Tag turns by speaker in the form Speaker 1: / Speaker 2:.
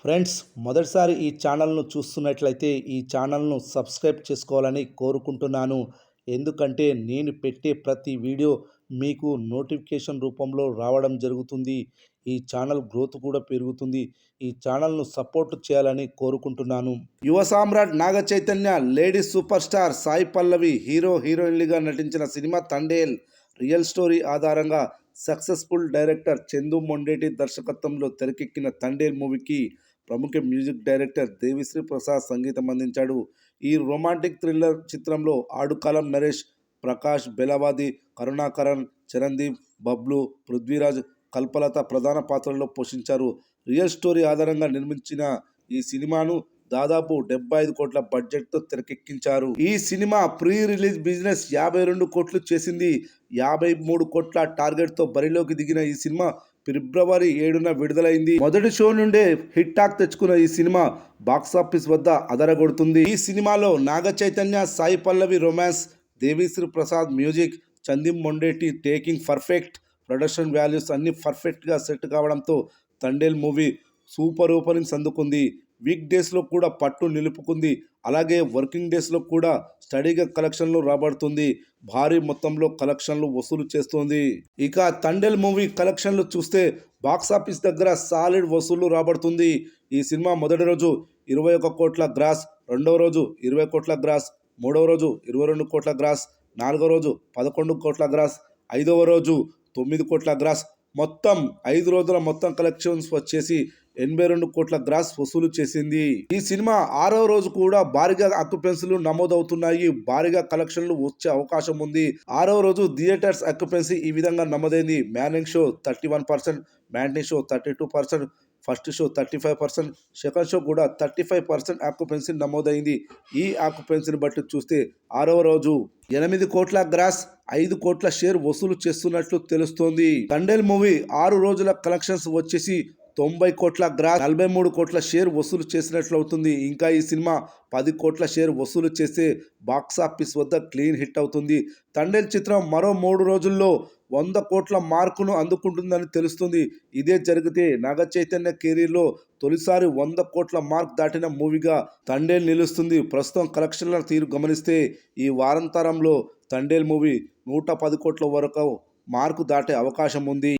Speaker 1: Friends, మొదటిసారి ఈ ఛానల్ను చూస్తున్నట్లయితే ఈ ఛానల్ను సబ్స్క్రైబ్ చేసుకోవాలని కోరుకుంటున్నాను. ఎందుకంటే నేను పెట్టే ప్రతి వీడియో మీకు నోటిఫికేషన్ రూపంలో రావడం జరుగుతుంది. ఈ ఛానల్ గ్రోత్ కూడా పెరుగుతుంది. ఈ ఛానల్ను సపోర్ట్ చేయాలని కోరుకుంటున్నాను. యువ సామ్రాట్ Naga Chaitanya, ladies super star Sai Pallavi hero హీరోయిన్లుగా నటించిన సినిమా తండేల్ రియల్ స్టోరీ ఆధారంగా సక్సెస్ఫుల్ డైరెక్టర్ చందు మొండేటి దర్శకత్వంలో తెరకెక్కిన తండేల్ మూవీకి ప్రముఖ మ్యూజిక్ డైరెక్టర్ దేవిశ్రీ ప్రసాద్ సంగీతం అందించాడు. ఈ రొమాంటిక్ థ్రిల్లర్ చిత్రంలో ఆడుకాలం నరేష్, ప్రకాష్ బెలవాది, కరుణాకరణ్, చరణ్దీప్, బబ్లు, పృథ్వీరాజ్, కల్పలత ప్రధాన పాత్రల్లో పోషించారు. రియల్ స్టోరీ ఆధారంగా నిర్మించిన ఈ సినిమాను దాదాపు 75 కోట్ల బడ్జెట్తో తెరకెక్కించారు. ఈ సినిమా ప్రీ రిలీజ్ బిజినెస్ 52 కోట్లు చేసింది. 53 కోట్ల టార్గెట్తో బరిలోకి దిగిన ఈ సినిమా ఫిబ్రవరి 7న విడుదలైంది. మొదటి షో నుండే హిట్ టాక్ తెచ్చుకున్న ఈ సినిమా బాక్సాఫీస్ వద్ద అదరగొడుతుంది. ఈ సినిమాలో Naga Chaitanya, Sai Pallavi romance, Devi Sri Prasad music, Chandeep Mondeti taking, perfect production values అన్ని పర్ఫెక్ట్గా సెట్ కావడంతో తండేల్ మూవీ సూపర్ ఓపెనింగ్స్ అందుకుంది. వీక్ డేస్లో కూడా పట్టు నిలుపుకుంది. అలాగే వర్కింగ్ డేస్లో కూడా స్టడీగా కలెక్షన్లు రాబడుతుంది. భారీ మొత్తంలో కలెక్షన్లు వసూలు చేస్తుంది. ఇక తండేల్ మూవీ కలెక్షన్లు చూస్తే బాక్సాఫీస్ దగ్గర సాలిడ్ వసూళ్లు రాబడుతుంది. ఈ సినిమా మొదటి రోజు 21 కోట్ల గ్రాస్, రెండవ రోజు 20 కోట్ల గ్రాస్, మూడవ రోజు 22 కోట్ల గ్రాస్, నాలుగవ రోజు 11 కోట్ల గ్రాస్, ఐదవ రోజు 9 కోట్ల గ్రాస్, మొత్తం 5 రోజుల మొత్తం కలెక్షన్స్ వచ్చేసి 82 కోట్ల గ్రాస్ వసూలు చేసింది. ఈ సినిమా 6వ రోజు కూడా భారీగా ఆక్యుపెన్సీలు నమోదవుతున్నాయి. భారీగా కలెక్షన్లు వచ్చే అవకాశం ఉంది. 6వ రోజు థియేటర్స్ ఆక్యుపెన్సీ ఈ విధంగా నమోదైంది. Morning show 31%, matinee show 32%, first show 35%, second show కూడా 35% ఆక్యుపెన్సీ నమోదైంది. ఈ ఆక్యుపెన్సీని బట్టి చూస్తే 6వ రోజు 8 కోట్ల గ్రాస్, 5 కోట్ల షేర్ వసూలు చేస్తున్నట్లు తెలుస్తోంది. తండేల్ మూవీ 6 రోజుల కలెక్షన్స్ వచ్చేసి 90 కోట్ల గ్రాస్, 43 కోట్ల షేర్ వసూలు చేసినట్లు అవుతుంది. ఇంకా ఈ సినిమా 10 కోట్ల షేర్ వసూలు చేస్తే బాక్సాఫీస్ వద్ద క్లీన్ హిట్ అవుతుంది. తండేల్ చిత్రం మరో 3 రోజుల్లో 100 కోట్ల మార్కును అందుకుంటుందని తెలుస్తుంది. ఇదే జరిగితే నాగ చైతన్య కెరీర్లో తొలిసారి 100 కోట్ల మార్క్ దాటిన మూవీగా తండేల్ నిలుస్తుంది. ప్రస్తుతం కలెక్షన్ల తీరు గమనిస్తే ఈ వారాంతరంలో తండేల్ మూవీ 110 కోట్ల వరకు మార్కు దాటే అవకాశం ఉంది.